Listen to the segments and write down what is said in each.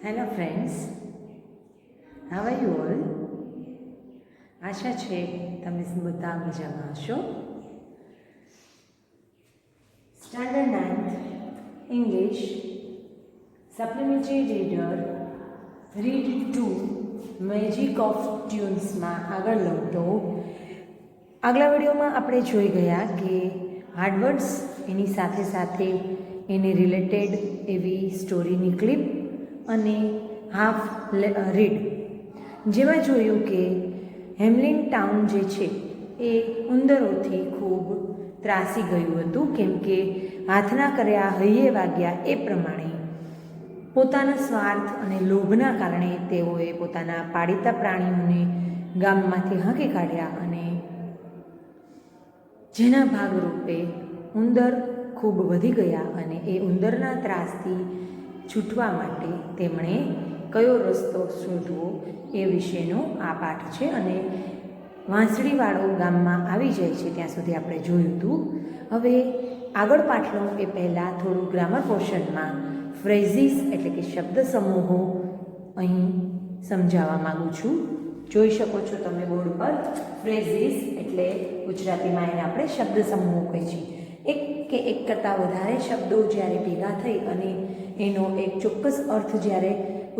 Hello friends, how are you all? આશા છે તમે બધા મજામાં હશો. Standard 9th English supplementary reader read 2 magic of ટ્યુન્સમાં આગળ લઉં તો આગલા વિડીયોમાં આપણે જોઈ ગયા કે હાર્ડવર્ડ્સ એની સાથે સાથે એને રિલેટેડ એવી સ્ટોરીની ક્લિપ અને હાફ રીડ, જેમાં જોયું કે હેમ્લિન ટાઉન જે છે એ ઉંદરોથી ખૂબ ત્રાસી ગયું હતું, કેમ કે હાથના કર્યા હૈયે વાગ્યા એ પ્રમાણે પોતાના સ્વાર્થ અને લોભના કારણે તેઓએ પોતાના પાળીતા પ્રાણીઓને ગામમાંથી હાંકી કાઢ્યા અને જેના ભાગરૂપે ઉંદર ખૂબ વધી ગયા અને એ ઉંદરના ત્રાસથી છૂટવા માટે તેમણે કયો રસ્તો શોધવો એ વિશેનો આ પાઠ છે. અને વાંસળીવાળો ગામમાં આવી જાય છે ત્યાં સુધી આપણે જોયું હતું. હવે આગળ પાઠ લઉં એ પહેલાં થોડું ગ્રામર પોર્શનમાં ફ્રેઝિસ એટલે કે શબ્દ સમૂહો અહીં સમજાવવા માગું છું. જોઈ શકો છો તમે બોર્ડ પર. ફ્રેઝિસ એટલે ગુજરાતીમાં એને આપણે શબ્દ સમૂહો કહીએ છીએ. એક કે એક કરતાં વધારે શબ્દો જ્યારે ભેગા થઈ અને એનો એક ચોક્કસ અર્થ જ્યારે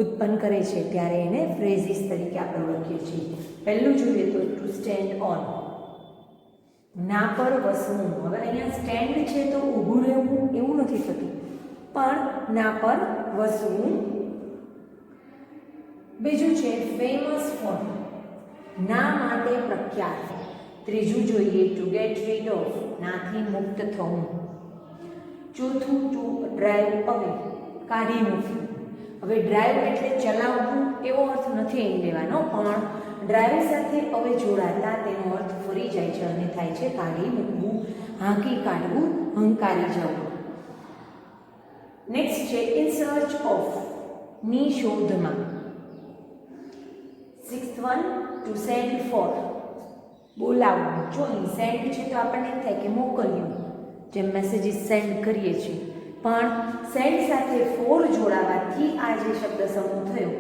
ઉત્પન્ન કરે છે ત્યારે એને ફ્રેઝિસ તરીકે આપણે ઓળખીએ છીએ. પહેલું જોઈએ તો ટુ સ્ટેન્ડ ઓન, ના પર વસવું. હવે અહીંયા સ્ટેન્ડ છે તો ઊભું રહેવું એવું નથી થતું, પણ ના પર વસવું. બીજું છે ફેમસ ફોર, ના માટે પ્રખ્યાત. ત્રીજું જોઈએ ટુ ગેટ રીડ ઓફ, નાથી મુક્ત થવું. ચોથું ટુ ડ્રાઈવ અવે, કાઢી મૂકવું. હવે ડ્રાઈવ એટલે ચલાવવું એવો અર્થ નથી અહીં લેવાનો, પણ ડ્રાઈવ સાથે હવે જોડાતા તેનો અર્થ ફરી જાય છે અને થાય છે કાઢી મૂકવું, હાંકી કાઢવું, હંકારી જવું. નેક્સ્ટ છે ઇન સર્ચ ઓફ, ની શોધમાં. 6th one to send for, બોલાવવું. જો અહીં સેન્ડ છે તો આપણને એમ થાય કે મોકલ્યું, જેમ મેસેજીસ સેન્ડ કરીએ છીએ, પણ સેન્ડ સાથે ફોર જોડાવાથી આ જે શબ્દ સમૂહ થયો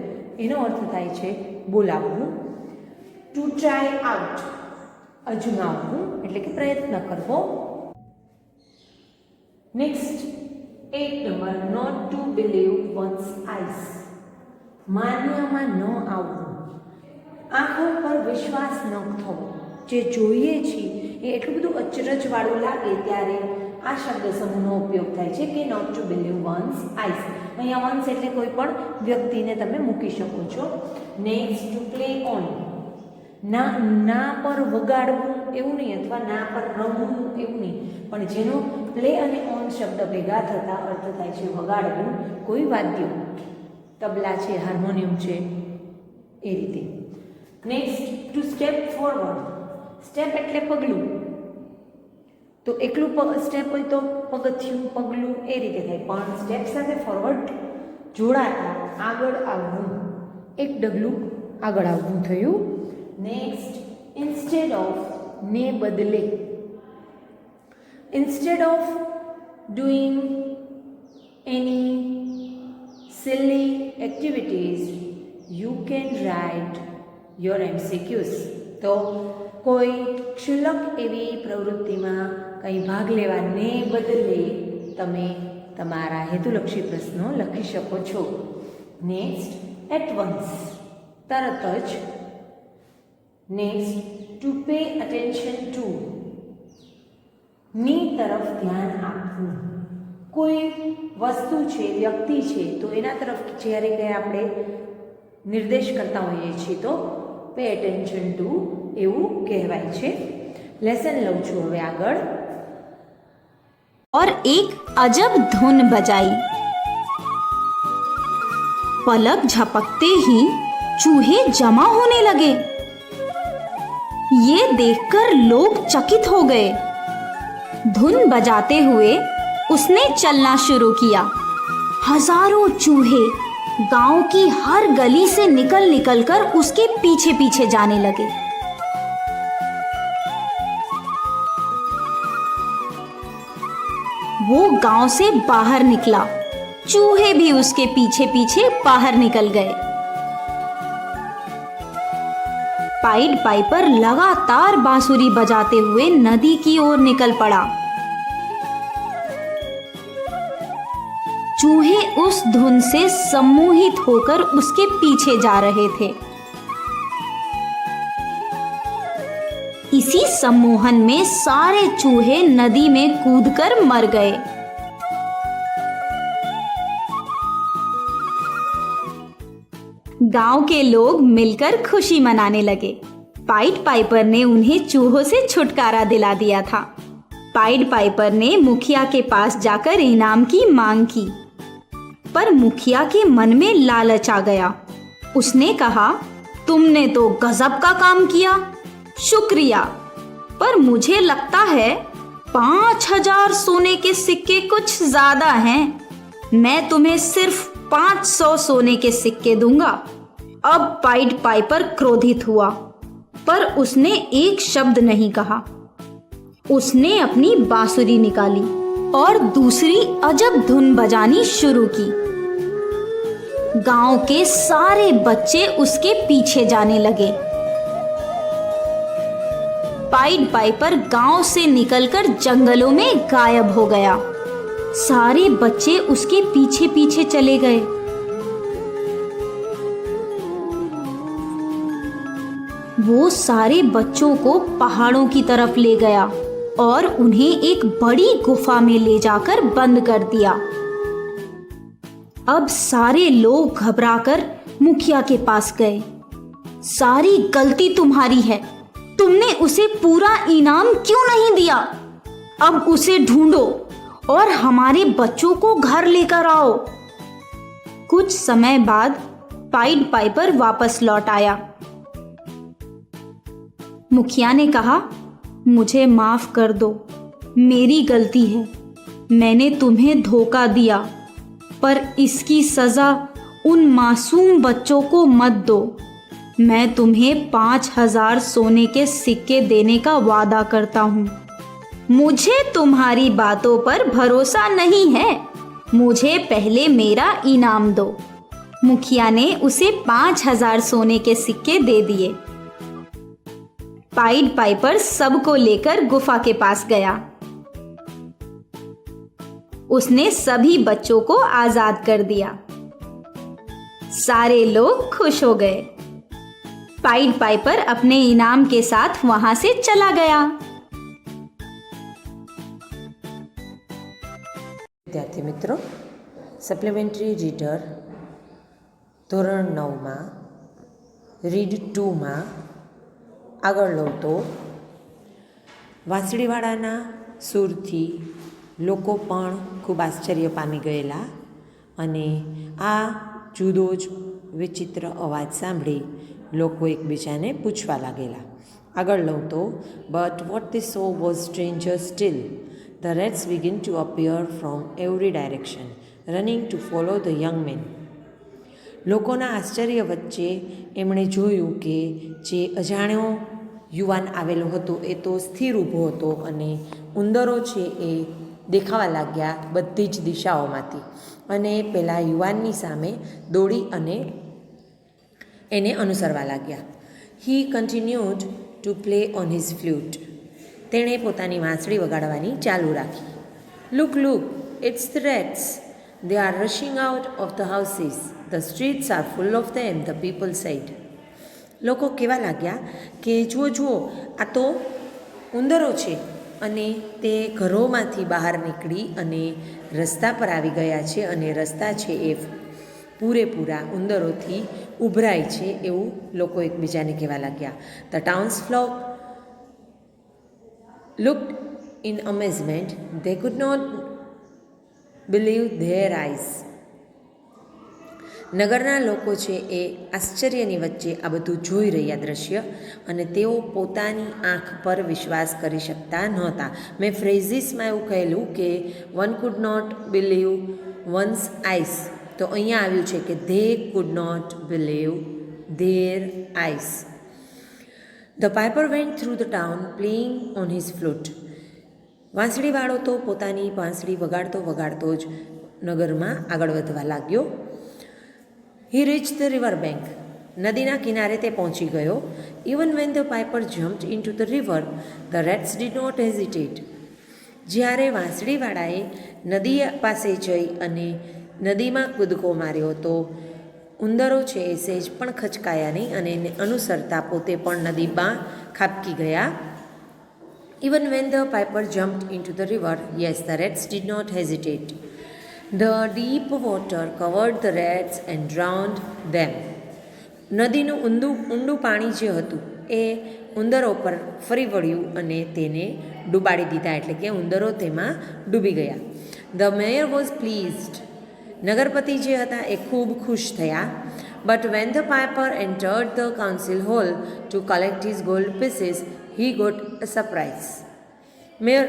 એનો અર્થ થાય છે બોલાવવું. ટુ ટ્રાય આઉટ, અજમાવવું એટલે કે પ્રયત્ન કરવો. Next 8 number not to believe one's eyes, માન્યામાં ન આવવું. આંખો પર વિશ્વાસ ન થવો. જે જોઈએ છીએ એ એટલું બધું અચરજવાળું લાગે ત્યારે આ શબ્દ સમૂહનો ઉપયોગ થાય છે કે not to believe one's eyes. અહીંયા વન્સ એટલે કોઈ પણ વ્યક્તિને તમે મૂકી શકો છો. નેક્સ્ટ ટુ પ્લે ઓન, ના પર વગાડવું એવું નહીં, અથવા ના પર રમવું એવું નહીં, પણ જેનો પ્લે અને ઓન શબ્દ ભેગા થતા અર્થ થાય છે વગાડવું, કોઈ વાદ્ય, તબલા છે, હાર્મોનિયમ છે, એ રીતે. Next to step forward, step એટલે પગલું, તો એકલું સ્ટેપ હોય તો પગથિયું, પગલું એ રીતે થાય, પણ સ્ટેપ સાથે ફોરવર્ડ જોડાતા આગળ આવવું, એક ડગલું આગળ આવવું થયું. નેક્સ્ટ ઇન્સ્ટેડ ઓફ, ને બદલે. Instead of doing any silly activities you can write your MCQs. તો કોઈ ક્ષુલ્લક એવી પ્રવૃત્તિમાં કંઈ ભાગ લેવાને બદલે તમે તમારા હેતુલક્ષી પ્રશ્નો લખી શકો છો. નેક્સ્ટ એટ વન્સ, તરત જ. Next to pay attention two, ની તરફ ધ્યાન આપવું. કોઈ વસ્તુ છે, વ્યક્તિ છે, તો એના તરફ જ્યારે કંઈ આપણે નિર્દેશ કરતા હોઈએ છીએ તો પે એટેન્શન ટુ એવું કહેવાય છે. લેસન લઉં છું હવે આગળ. और एक अजब धुन बजाई, पलक झपकते ही चूहे जमा होने लगे। ये देखकर लोग चकित हो गए। धुन बजाते हुए उसने चलना शुरू किया। हजारों चूहे गांव की हर गली से निकल निकल कर उसके पीछे पीछे जाने लगे। वो गांव से बाहर निकला चूहे भी उसके पीछे पीछे बाहर निकल गए। पाइड पाइपर लगातार बांसुरी बजाते हुए नदी की ओर निकल पड़ा। चूहे उस धुन से सम्मोहित होकर उसके पीछे जा रहे थे। इसी सम्मोहन में सारे चूहे नदी में कूदकर मर गए। गांव के लोग मिलकर खुशी मनाने लगे। पाइड पाइपर ने उन्हें चूहों से छुटकारा दिला दिया था। पाइड पाइपर ने मुखिया के पास जाकर इनाम की मांग की, पर मुखिया के मन में लालच आ गया। उसने कहा, तुमने तो गजब का काम किया, शुक्रिया, पर मुझे लगता है 5,000 सोने के सिक्के कुछ ज्यादा हैं। मैं तुम्हें सिर्फ 500 सोने के सिक्के दूंगा। अब पाइड पाइपर क्रोधित हुआ, पर उसने एक शब्द नहीं कहा। उसने अपनी बांसुरी निकाली और दूसरी अजब धुन बजानी शुरू की। गांव के सारे बच्चे उसके पीछे जाने लगे। पाइड पाइपर गांव से निकलकर जंगलों में गायब हो गया। सारे बच्चे उसके पीछे पीछे चले गए। वो सारे बच्चों को पहाड़ों की तरफ ले गया और उन्हें एक बड़ी गुफा में ले जाकर बंद कर दिया। अब सारे लोग घबराकर मुखिया के पास गए। सारी गलती तुम्हारी है, तुमने उसे पूरा इनाम क्यों नहीं दिया? अब उसे ढूंढो और हमारे बच्चों को घर लेकर आओ। कुछ समय बाद पाइड पाइपर वापस लौट आया। मुखिया ने कहा, मुझे माफ कर दो, मेरी गलती है, मैंने तुम्हें धोखा दिया, पर इसकी सजा उन मासूम बच्चों को मत दो। मैं तुम्हें 5,000 सोने के सिक्के देने का वादा करता हूँ। मुझे तुम्हारी बातों पर भरोसा नहीं है, मुझे पहले मेरा इनाम दो। मुखिया ने उसे 5,000 सोने के सिक्के दे दिए। पाइड पाइपर सबको लेकर गुफा के पास गया। उसने सभी बच्चों को आजाद कर दिया। सारे लोग खुश हो गए। पाइड पाइपर अपने इनाम के साथ वहां से चला गया। विद्यार्थी मित्रों, सप्लिमेंटरी રીડર ધોરણ 9માં રીડ 2માં આગળ લો તો વાંસળીવાળાના સૂરથી લોકો પણ ખૂબ આશ્ચર્ય પામી ગયેલા અને આ જુદો જ વિચિત્ર અવાજ સાંભળી લોકો એકબીજાને પૂછવા લાગેલા. આગળ લઉં તો but what they saw was stranger still. The rats began to appear from every direction, running to follow the young men. લોકોના આશ્ચર્ય વચ્ચે એમણે જોયું કે જે અજાણ્યો યુવાન આવેલો હતો એ તો સ્થિર ઊભો હતો અને ઉંદરો છે એ દેખાવા લાગ્યા બધી જ દિશાઓમાંથી અને પેલા યુવાનની સામે દોડી અને એને અનુસરવા લાગ્યા. He continued to play on his flute. તેણે પોતાની વાંસળી વગાડવાની ચાલુ રાખી. Look look, it's the rats. They are rushing out of the houses. The streets are full of them, the people said. લોકો કહેવા લાગ્યા કે જુઓ જુઓ, આ તો ઉંદરો છે અને તે ઘરોમાંથી બહાર નીકળી અને રસ્તા પર આવી ગયા છે અને રસ્તા છે એ પૂરેપૂરા ઉંદરોથી ઉભરાય છે એવું લોકો એકબીજાને કહેવા લાગ્યા. The townsfolk looked in amazement. They could not believe their eyes. નગરના લોકો છે એ આશ્ચર્યની વચ્ચે આ બધું જોઈ રહ્યા દ્રશ્ય અને તેઓ પોતાની આંખ પર વિશ્વાસ કરી શકતા નહોતા. મેં ફ્રેઝિસમાં એવું કહેલું કે one could not believe one's eyes, તો અહીંયા આવ્યું છે કે they could not believe their eyes. The piper went through the town playing on his flute. વાંસળીવાળો તો પોતાની વાંસળી વગાડતો વગાડતો જ નગરમાં આગળ વધવા લાગ્યો. He reach the river bank. નદીના કિનારે તે પહોંચી ગયો. Even when the piper jumped into the river the rats did not hesitate. જ્યારે વાંસળીવાળાએ નદી પાસે જઈ અને નદીમાં કૂદકો માર્યો તો ઉંદરો છે એ સહેજ પણ ખચકાયા નહીં અને એને અનુસરતા પોતે પણ નદીમાં ખાબકી ગયા. Even when the piper jumped into the river, yes, the rats did not hesitate. The deep water covered the rats and drowned them. નદીનું ઊંડું પાણી જે હતું એ ઉંદરો પર ફરી વળ્યું અને તેને ડૂબાડી દીધા, એટલે કે ઉંદરો તેમાં ડૂબી ગયા. The mayor was pleased. નગરપતિ જે હતા એ ખૂબ ખુશ થયા. But when the piper entered the council hall to collect his gold pieces, he got a surprise. Mayor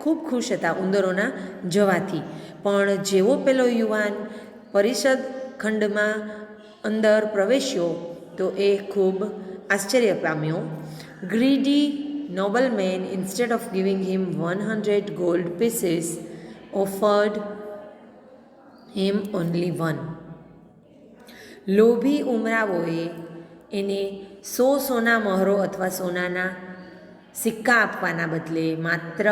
ખૂબ ખુશ હતા ઉંદરોના જવાથી, પણ જેવો પેલો યુવાન પરિષદ ખંડમાં અંદર પ્રવેશ્યો તો એ ખૂબ આશ્ચર્ય પામ્યો. Greedy nobleman, instead of giving him 100 gold pieces, offered him only one. લોભી ઉમરાવોએ એને 100 સોના મહોરો અથવા સોનાના સિક્કા આપવાના બદલે માત્ર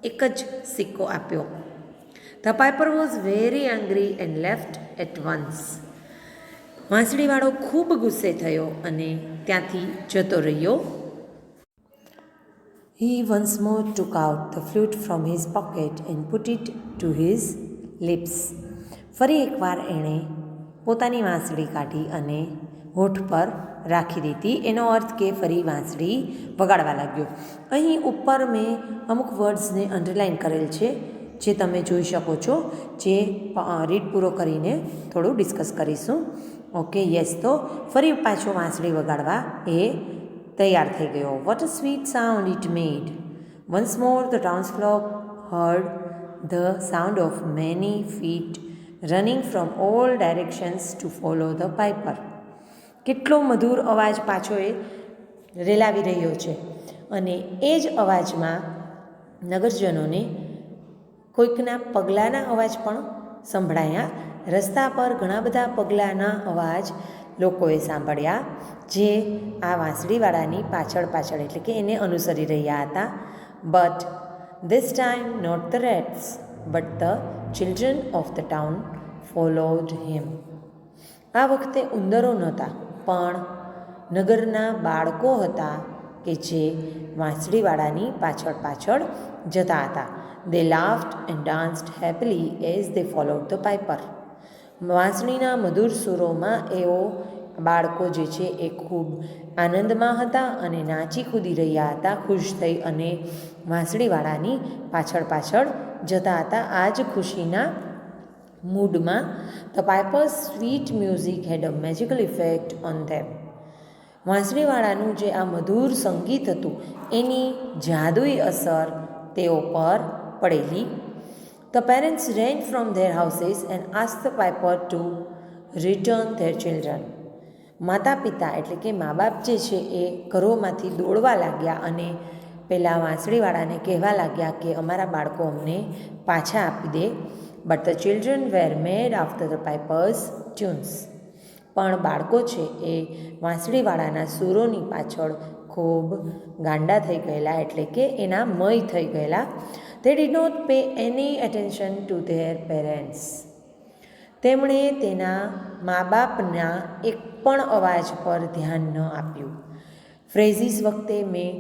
એક જ સિક્કો આપ્યો. The piper was very angry and left at once. વાંસળીવાળો ખૂબ ગુસ્સે થયો અને ત્યાંથી જતો રહ્યો. He once more took out the flute from his pocket and put it to his lips. ફરી એકવાર એણે પોતાની વાંસળી કાઢી અને હોઠ પર રાખી દીધી. એનો અર્થ કે ફરી વાંસળી વગાડવા લાગ્યો. અહીં ઉપર મેં અમુક વર્ડ્સને અંડરલાઇન કરેલ છે જે તમે જોઈ શકો છો, જે રીડ પૂરો કરીને થોડું ડિસ્કસ કરીશું. Okay, yes. તો ફરી પાછો વાંસળી વગાડવા એ તૈયાર થઈ ગયો. What a sweet sound it made. Once more the townsfolk heard the sound of many feet running from all directions to follow the piper. કેટલો મધુર અવાજ પાછો એ રેલાવી રહ્યો છે અને એ જ અવાજમાં નગરજનોને કોઈકના પગલાંના અવાજ પણ સંભળાયા. રસ્તા પર ઘણા બધા પગલાંના અવાજ લોકોએ સાંભળ્યા જે આ વાંસળીવાળાની પાછળ એટલે કે એને અનુસરી રહ્યા હતા. But this time not the rats but the children of the town followed him. આ વખતે ઉંદરો નહોતા પણ નગરના બાળકો હતા કે જે વાંસળીવાળાની પાછળ જતા હતા. They laughed and danced happily as they followed the piper. વાંસળીના મધુર સુરોમાં એઓ બાળકો જે છે એ ખૂબ આનંદમાં હતા અને નાચી કૂદી રહ્યા હતા, ખુશ થઈ અને વાંસળીવાળાની પાછળ જતા હતા. આ જ ખુશીના મૂડમાં the piper's sweet music had a magical effect on them. વાંસળીવાળાનું જે આ મધુર સંગીત હતું એની જાદુઈ અસર તેઓ પર પડેલી. The parents rain from there houses and ask the piper two return there children. માતા પિતા એટલે કે મા બાપ જે છે એ ઘરોમાંથી દોડવા લાગ્યા અને પેલા વાંસળીવાળાને કહેવા લાગ્યા કે અમારા બાળકો અમને પાછા આપી દે. But the children were mad after the piper's tunes. પણ બાળકો છે એ વાંસળીવાળાના સૂરોની પાછળ ખૂબ ગાંડા થઈ ગયેલા, એટલે કે એના મય થઈ ગયેલા. They did not pay any attention to their parents. તેમણે તેના મા બાપના એક પણ અવાજ પર ધ્યાન ન આપ્યું. ફ્રેઝિસ વખતે મેં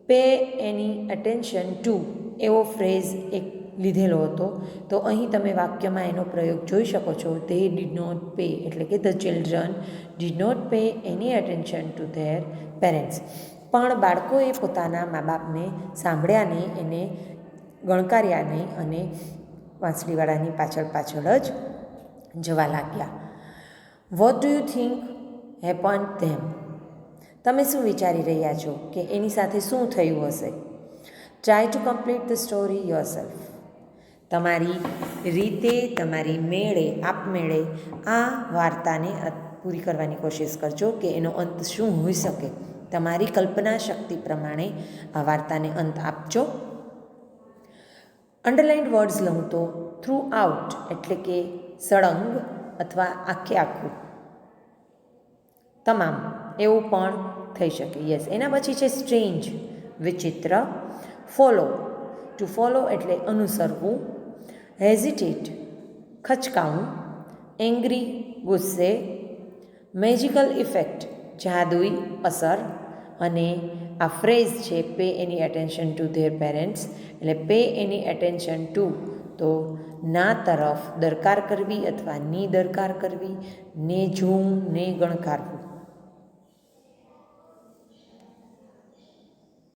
પે એની અટેન્શન ટુ એવો ફ્રેઝ એક લીધેલો હતો, તો અહીં તમે વાક્યમાં એનો પ્રયોગ જોઈ શકો છો. They did not pay એટલે કે the children did not pay any attention to their parents. પણ બાળકોએ પોતાના મા બાપને સાંભળ્યા નહીં, એને ગણકાર્યા નહીં અને વાંસળીવાળાની પાછળ જ જવા લાગ્યા. What do you think happened them. તમે શું વિચારી રહ્યા છો કે એની સાથે શું થયું હશે? Try to complete the story yourself. તમારી રીતે, તમારી આપમેળે આ વાર્તાને પૂરી કરવાની કોશિશ કરજો કે એનો અંત શું હોઈ શકે. તમારી કલ્પના શક્તિ પ્રમાણે આ વાર્તાને અંત આપજો. અંડરલાઇન્ડ વર્ડ્સ લઉં તો થ્રુ આઉટ એટલે કે સળંગ અથવા આખે આખું, તમામ એવું પણ થઈ શકે. યસ. એના પછી છે સ્ટ્રેન્જ, વિચિત્ર. ફોલો, ટુ ફોલો એટલે અનુસરવું. હેઝિટેટ, ખચકાવું. એંગ્રી, ગુસ્સે. મેજિકલ ઇફેક્ટ, જાદુઈ અસર. અને આ ફ્રેઝ છે pay any attention to their parents, એટલે પે એની એટેન્શન ટુ તો ના તરફ દરકાર કરવી અથવા ની દરકાર કરવી, ને જોવું, ને ગણકારવું.